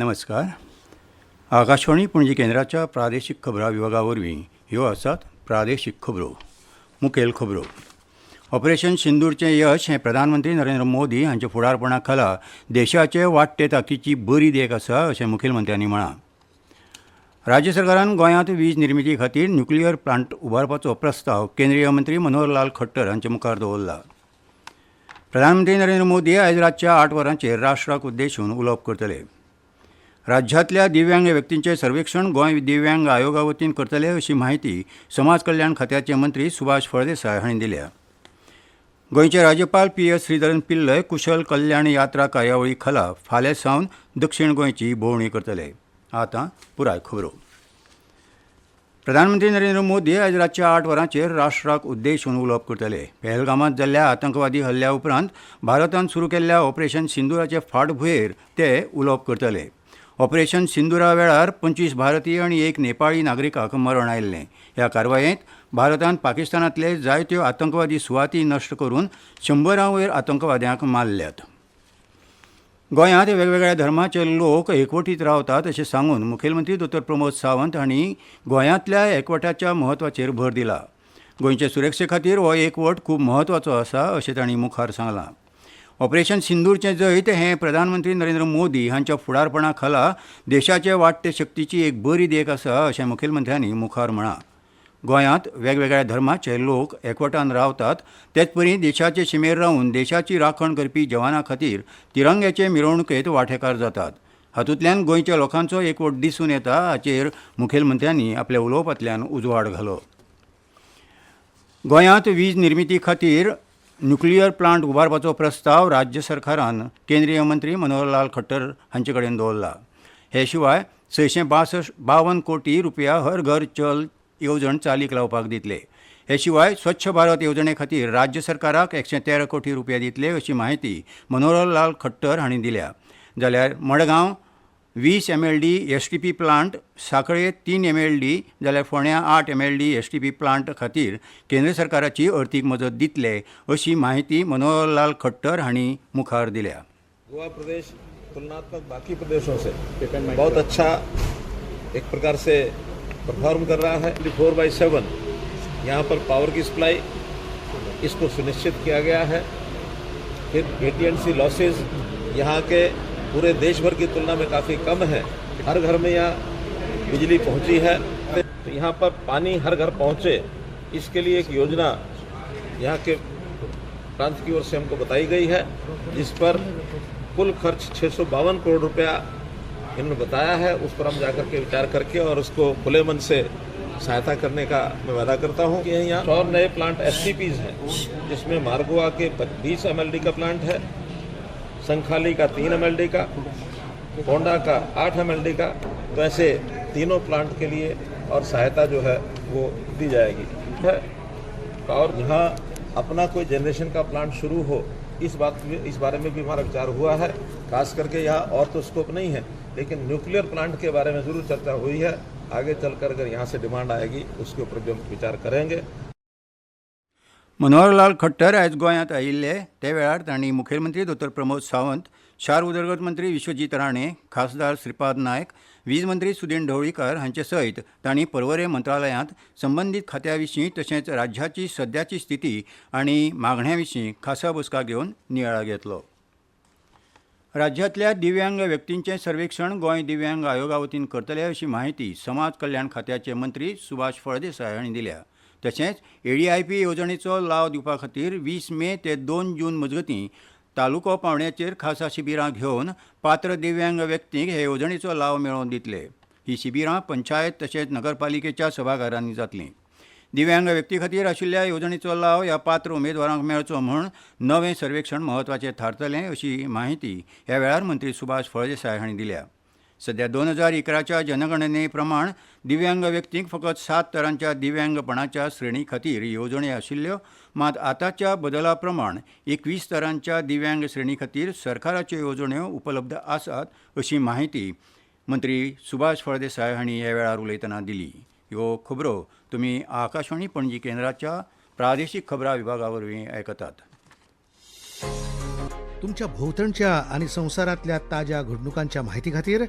नमस्कार. आकाशवाणी पणजी केंद्राच्या प्रादेशीक खबरां विभागावरवीं ह्यो आसात प्रादेशीक खबरो. मुखेल खबरो. ऑपरेशन सिंदूरचें यश हें प्रधानमंत्री नरेंद्र मोदी हांच्या फुडारपणा खाला देशाचे वाडटे तांकीची बरी देख आसा अशें मुखेलमंत्र्यांनी म्हळां. राज्य सरकारान गोंयांत वीज निर्मिती खातीर न्युक्लियर प्लांट उबारपाचो प्रस्ताव केंद्रीय मंत्री मनोहरलाल खट्टर हांचे मुखार दवरला. प्रधानमंत्री नरेंद्र मोदी आयज रातच्या 8 वरांचेर राष्ट्राक उद्देशून उलोवप करतले. राज्यांतल्या दिव्यांग व्यक्तींचें सर्वेक्षण गोंय दिव्यांग आयोगा वतीन करतले अशी माहिती समाज कल्याण खात्याचे मंत्री सुभाष फळदेसाय हांणी दिल्या. गोंयचे राज्यपाल PS श्रीधरन पिल्लय कुशल कल्याण यात्रा कार्यावळी खाला फाल्यां सावन दक्षिण गोंयची भोंवडी करतले. आतां पुराय खबरो. प्रधानमंत्री नरेंद्र मोदी आयज रातच्या 8 वरांचेर राष्ट्राक उद्देशून उलोवप करतले. पहलगामांत जाल्ल्या आतंकवादी हल्ल्या उपरांत भारतान सुरू केल्ल्या ऑपरेशन सिंदूराचे फाटभुंयेर ते उलोवप करतले. ऑपरेशन सिंदुरा वेळार 25 भारतीय आनी 1 नेपाळी नागरिकाक मरण आयिल्लें. ह्या कारवायेंत भारतान पाकिस्तानांतले जायत्यो आतंकवादी सुवाती नश्ट करून 100 वयर आतंकवाद्यांक मारल्यात. गोंयांत वेगवेगळ्या धर्माचे लोक एकवटीत रावतात अशें सांगून मुखेलमंत्री डॉ प्रमोद सावंत हांणी गोंयांतल्या एकवटाच्या म्हत्वाचेर भर दिला. गोंयचे सुरक्षे खातीर हो एकवट खूब म्हत्वाचो आसा अशें तांणी मुखार सांगलां. ऑपरेशन सिंदूरचें जैत हें प्रधानमंत्री नरेंद्र मोदी हांच्या फुडारपणा खाला देशाचे वाडटे शक्तीची एक बरी देख आसा अशें मुखेलमंत्र्यांनी मुखार म्हळां. गोंयांत वेगवेगळ्या धर्माचे लोक एकवटान रावतात तेच परी देशाचे शिमेर रावन देशाची राखण करपी जवानां खातीर तिरंग्याचे मिरवणुकेंत वांटेकार जातात. हातूंतल्यान गोंयच्या लोकांचो एकवट दिसून येता हाचेर मुखेलमंत्र्यांनी आपल्या उलोवपांतल्यान उजवाड घालो. गोंयांत वीज निर्मिती खातीर न्युक्लियर प्लांट उबारपाचो प्रस्ताव राज्य सरकारान केंद्रीय मंत्री मनोहरलाल खट्टर हांचे कडेन दवरला. हे शिवाय 652 कोटी रुपया हर घर जल येवजण चालीक लावपाक दितले. हे शिवाय स्वच्छ भारत येवजणे खातीर राज्य सरकाराक 113 कोटी रुपया दितले अशी माहिती मनोहरलाल खट्टर हांणी दिल्या. जाल्यार मडगांव 20 MLD STP प्लांट, सांखळे 3 MLD जाल्यार फोंड्यां 8 MLD STP प्लांट खातीर केंद्र सरकाराची अर्थीक मजत दितले अशी माहिती मनोहरलाल खट्टर हांणी मुखार दिल्या. गोवा प्रदेश तुलनात्मक बाकी प्रदेशों से बहुत अच्छा एक प्रकार से परफॉर्म कर रहा है. 24/7 यहाँ पर पावर की सप्लाई इसको सुनिश्चित किया गया है. फिर AT&C लॉसेज यहाँ के पूरे देश भर की तुलना में काफ़ी कम है. हर घर में यहाँ बिजली पहुँची है. तो यहाँ पर पानी हर घर पहुँचे इसके लिए एक योजना यहाँ के प्रांत की ओर से हमको बताई गई है, जिस पर कुल खर्च 652 करोड़ रुपया इन्होंने बताया है. उस पर हम जाकर के विचार करके और उसको खुले मन से सहायता करने का मैं वादा करता हूँ. कि यहाँ 100 नए प्लांट STPs हैं, जिसमें मार्गोआ के 20 MLD का प्लांट है, संखाली का 3 MLD का, होंडा का 8 MLD का. तो ऐसे तीनों प्लांट के लिए और सहायता जो है वो दी जाएगी. और यहाँ अपना कोई जनरेशन का प्लांट शुरू हो इस बारे में भी हमारा विचार हुआ है. खास करके यहाँ और तो स्कोप नहीं है, लेकिन न्यूक्लियर प्लांट के बारे में ज़रूर चर्चा हुई है. आगे चलकर अगर यहाँ से डिमांड आएगी उसके ऊपर भी हम विचार करेंगे. मनोहरलाल खट्टर आयज गोंयांत आयिल्ले ते वेळार तांणी मुखेलमंत्री डॉ प्रमोद सावंत, शार उदरगत मंत्री विश्वजीत राणे, खासदार श्रीपाद नायक, वीज मंत्री सुदीन ढवळीकार हांचे सयत तांणी पर्वरे मंत्रालयांत संबंदीत खात्या विशीं तशेंच राज्याची सद्याची स्थिती आनी मागण्यां विशीं खासा बसका घेवन नियाळ घेतलो. राज्यांतल्या दिव्यांग व्यक्तींचें सर्वेक्षण गोंय दिव्यांग आयोगा वतीन करतले अशी माहिती समाज कल्याण खात्याचे मंत्री सुभाष फळदेसाय हांणी दिल्या. तशेंच ADIP येवजणेचो लाव दिवपा खातीर 20 मे ते 2 जून मजगतीं तालुको पावंड्याचेर खासा शिबिरां घेवन पात्र दिव्यांग व्यक्तींक हे येवजणेचो लाव मेळोवन दितले. ही शिबिरां पंचायत तशेंच नगरपालिकेच्या सभाघरांनी जातलीं. दिव्यांग व्यक्ती खातीर आशिल्ल्या येवजणेचो लाव ह्या पात्र उमेदवारांक मेळचो म्हूण नवें सर्वेक्षण म्हत्वाचें थारतलें अशी माहिती ह्या वेळार मंत्री सुभाष फळदेसाय हांणी दिल्या. सध्या 2011च्या जनगणने प्रमाण दिव्यांग व्यक्तींक फकत 7 तरांच्या दिव्यांगपणाच्या श्रेणी खातीर येवजणी आशिल्ल्यो. मात आतांच्या बदला प्रमाण 21 तरांच्या दिव्यांग श्रेणी खातीर सरकाराच्यो येवजण्यो उपलब्ध आसात अशी माहिती मंत्री सुभाष फळदेसाय हांणी ह्या वेळार उलयतना दिली. ह्यो खबरो तुमी आकाशवाणी पणजी केंद्राच्या प्रादेशीक खबरां विभागा वरवीं आयकतात. तुमच्या भोवतणच्या आणि संवसारातल्या ताज्या घडणुकांच्या म्हायती खातीर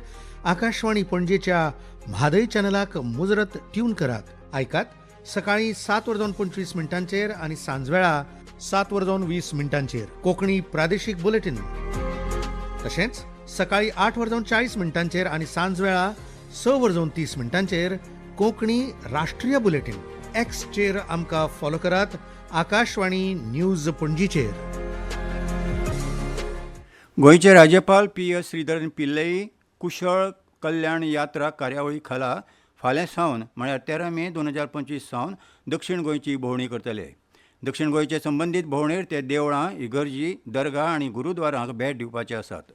आकाशवाणी पणजेच्या म्हादय चॅनलाक मुजरत ट्यून करात. ऐकात सकाळी 7:25 आणि सांजवेळा 7:20 कोंकणी प्रादेशीक बुलेटिन. तशेंच सकाळी 8:40 आणि सांजवेळा 6:30 कोंकणी राष्ट्रीय बुलेटिन. एक्सचेर आमकां फॉलो करात. आकाशवाणी न्यूज पणजीचेर. गोंयचे राज्यपाल PS श्रीधरन पिल्लई कुशळ कल्याण यात्रा कार्यावळी खाला फाल्यां सावन म्हळ्यार 13 मे 2025 सावन दक्षिण गोंयची भोंवडी करतले. दक्षिण गोंयचे संबंदीत भोंवडेर ते देवळां, इगर्जी, दर्गा आनी गुरुद्वारांक भेट दिवपाचे आसात.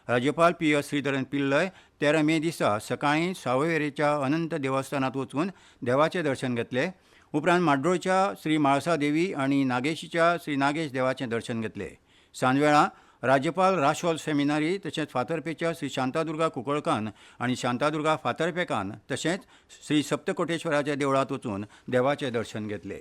राज्यपाल PS श्रीधरन पिल्लय 13 मे दिसा सकाळीं सावयवेरेच्या अनंत देवस्थानांत वचून देवाचें दर्शन घेतले. उपरांत माड्रोळच्या श्री म्हाळसा देवी आनी नागेशीच्या श्री नागेश देवाचें दर्शन घेतले. सांजवेळा राज्यपाल राशोल सेमिनारी तशेंच फातर्पेच्या श्री शांतादुर्गा कुंकळकान आनी शांतादुर्गा फातर्पेकान तशेंच श्री सप्तकोटेश्वराच्या देवळांत वचून देवाचें दर्शन घेतले.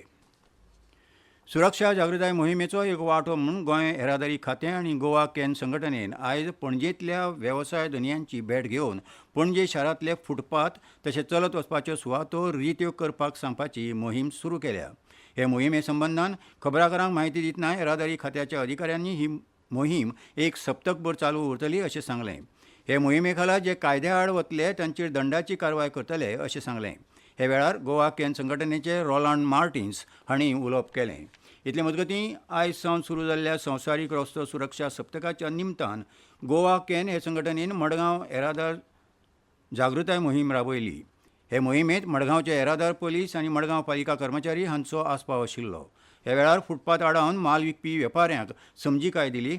सुरक्षा जागृताय मोहिमेचो एक वांटो म्हूण गोंय येरादारी खातें आनी गोवा कॅन संघटनेन आयज पणजेंतल्या वेवसाय धनियांची भेट घेवन पणजे शारांतले फुटपाथ तशेंच चलत वचपाच्यो सुवातो रित्यो करपाक सांगपाची मोहीम सुरू केल्या. हे मोहिमे संबंदान खबराकारांक म्हायती दितना येरादारी खात्याच्या अधिकाऱ्यांनी ही मोहीम एक सप्तकभर चालू उरतली अशें सांगलें. हे मोहिमे खाला जे कायद्या आड वतले तांचेर दंडाची कारवाय करतले अशें सांगलें. हे वेळार गोवा कॅन संघटनेचे रोलांड मार्टिन्स हांणी उलोवप केलें. इतले मजगतीं आयज सावन सुरू जाल्ल्या संवसारीक रस्तो सुरक्षा सप्तकाच्या निमतान गोवा कॅन हे संघटनेन मडगांव येरादार जागृताय मोहीम राबयली. हे मोहिमेंत मडगांवचे येरादार पुलीस आनी मडगांव पालिका कर्मचारी हांचो आस्पाव आशिल्लो. ह्या वेळार फुटपाथ आडावन माल विकपी वेपाऱ्यांक समजीकाय दिली.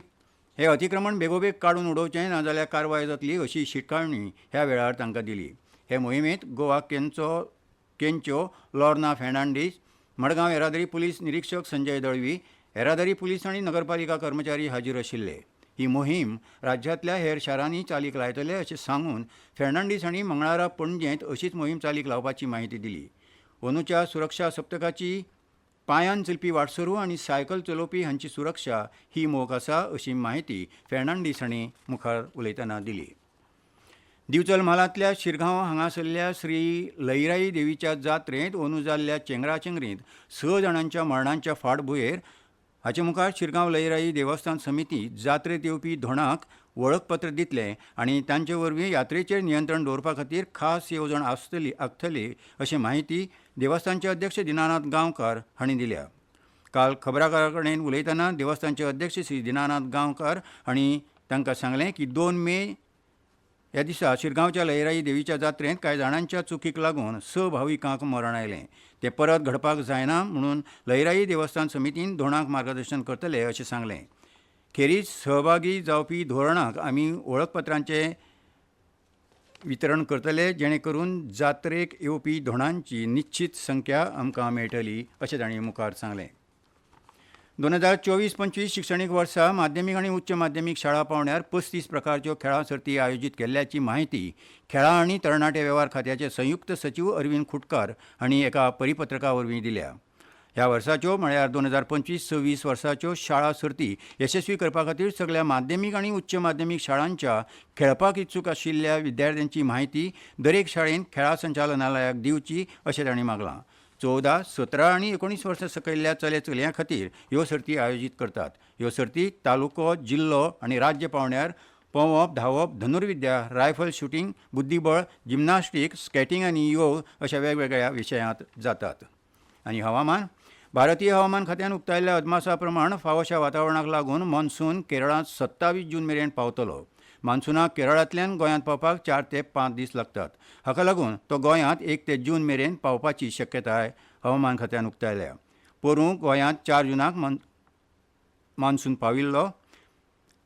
हे अतिक्रमण बेगोबेग काडून उडोवचें नाजाल्यार कारवाय जातली अशी शिटकावणी ह्या वेळार तांकां दिली. हे मोहिमेंत गोवा कॅनच्यो लॉर्ना फेर्नांडीस, मडगांव येरादारी पुलीस निरीक्षक संजय दळवी, येरादारी पुलीस आनी नगरपालिका कर्मचारी हाजीर आशिल्ले. ही मोहीम राज्यांतल्या हेर शारांनी चालीक लायतले अशें सांगून फेर्नांडीस हांणी मंगळारा पणजेंत अशीच मोहीम चालीक लावपाची माहिती दिली. अंदूच्या सुरक्षा सप्तकाची पांयान चलपी वाटसरू आनी सायकल चलोवपी हांची सुरक्षा ही मोख आसा अशी माहिती फेर्नांडीस हांणी मुखार उलयतना दिली. दिवचल म्हालांतल्या शिरगांव हांगासरल्या श्री लईराई देवीच्या जात्रेंत अंदू जाल्ल्या चेंगराचेंगरींत 6 जाणांच्या मरणांच्या फाटभुंयेर हाचे मुखार शिरगांव लईराई देवस्थान समिती जात्रेत येवपी धोंडाक वळखपत्र दितले आनी तांचे वरवीं यात्रेचेर नियंत्रण दवरपा खातीर खास येवजण आखतली अशी माहिती देवस्थानचे अध्यक्ष दिनानाथ गांवकार हांणी दिल्या. काल खबराकारां कडेन उलयतना देवस्थानचे अध्यक्ष श्री दिनानाथ गांवकार हांणी तांकां सांगलें की 2 मे ह्या दिसा शिरगांवच्या लईराई देवीच्या जात्रेंत कांय जाणांच्या चुकीक लागून 6 भाविकांक मरण आयलें. तें परत घडपाक जायना म्हणून लईराई देवस्थान समितीन धोंडाक मार्गदर्शन करतले अशें सांगलें. खेरीज सहभागी जावपी धोरणाक आमी वळखपत्रांचें वितरण करतले जेणे करून जात्रेक येवपी धोंडांची निश्चित संख्या आमकां मेळटली अशें तांणी मुखार सांगलें. 2024-25 शिक्षणीक वर्सा माध्यमीक आनी उच्च माध्यमीक शाळा पावण्यार 35 प्रकारच्यो खेळां सर्ती आयोजीत केल्ल्याची माहिती खेळां आनी तरणाटे वेव्हार खात्याचे संयुक्त सचीव अरविंद खुटकार हांणी एका परिपत्रका वरवीं दिल्या. ह्या वर्साच्यो म्हळ्यार 2025-26 वर्साच्यो शाळा सर्ती यशस्वी करपा खातीर सगळ्या माध्यमीक आनी उच्च माध्यमीक शाळांच्या खेळपाक इत्सूक आशिल्ल्या विद्यार्थ्यांची माहिती दरेक शाळेंत खेळां संचालनालयाक दिवची अशें तांणी मागलां. 14, 17 आनी 19 वर्सां सकयल्ल्या चले चलयां खातीर ह्यो सर्ती आयोजीत करतात. ह्यो सर्ती तालुको, जिल्लो आनी राज्य पावण्यार पोंवप, धांवप, धनुर्विद्या, रायफल शूटिंग, बुद्धीबळ, जिमनास्टीक, स्केटिंग आनी योग अशा वेगवेगळ्या विशयांत जातात. आनी हवामान. भारतीय हवामान खात्यान उक्तायल्ल्या अदमासा प्रमाण फावोशा वातावरणाक लागून मॉन्सून केरळांत 27 जून मेरेन पावतलो. मान्सूनाक केरळांतल्यान गोंयांत पावपाक 4 ते 5 दीस लागतात. हाका लागून तो गोंयांत 1 ते जून मेरेन पावपाची शक्यताय हवामान खात्यान उक्तायल्या. पोरूं गोंयांत 4 जूनाक मान्सून पाविल्लो.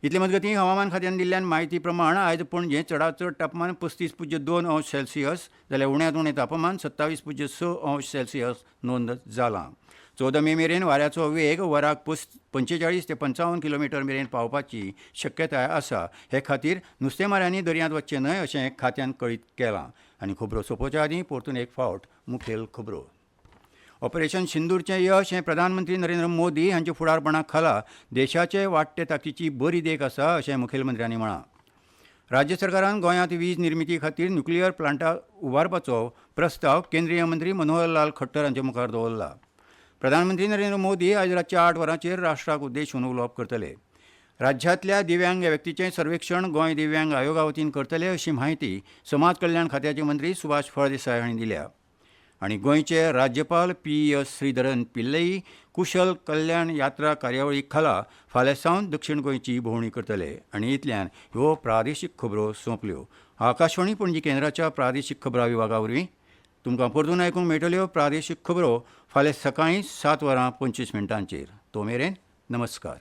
इतले मजगतीं हवामान खात्यान दिल्ल्या म्हायती प्रमाण आयज पणजे चडांत चड तापमान 35.2 अंश सेल्सियस जाल्यार उण्यांत उणें तापमान 27.6 अंश सेल्सियस नोंद जालां. 14 मे मेरेन वाऱ्याचो वेग वराक 45 ते 55 किलोमीटर मेरेन पावपाची शक्यताय आसा. हे खातीर नुस्तेमाऱ्यांनी दर्यांत वचचें न्हय अशें खात्यान कळीत केलां. आनी खबरो सोंपोवच्या आदीं परतून एक फावट मुखेल खबरो. ऑपरेशन सिंदूरचें यश हें प्रधानमंत्री नरेंद्र मोदी हांच्या फुडारपणा खाला देशाचे वाडटे तांकीची बरी देख आसा अशें मुखेलमंत्र्यांनी म्हळां. राज्य सरकारान गोंयांत वीज निर्मिती खातीर न्युक्लियर प्लांटां उबारपाचो प्रस्ताव केंद्रीय मंत्री मनोहरलाल खट्टर हांचे मुखार दवरला. प्रधानमंत्री नरेंद्र मोदी आयज रातच्या 8 वरांचेर राष्ट्राक उद्देशून उलोवप करतले. राज्यांतल्या दिव्यांग व्यक्तीचें सर्वेक्षण गोंय दिव्यांग आयोगा वतीन करतले अशी माहिती समाज कल्याण खात्याचे मंत्री सुभाष फळदेसाय हांणी दिल्या. आनी गोंयचे राज्यपाल P.S. श्रीधरन पिल्लई कुशल कल्याण यात्रा कार्यावळी खाला फाल्यां सावन दक्षिण गोंयची भोंवडी करतले. आनी इतल्यान ह्यो प्रादेशीक खबरो सोंपल्यो. आकाशवाणी पणजी केंद्राच्या प्रादेशीक खबरां विभागा वरवीं तुमकां परतून आयकूंक मेळटल्यो प्रादेशीक खबरो फाल्यां सकाळीं 7:25 तो मेरेन नमस्कार.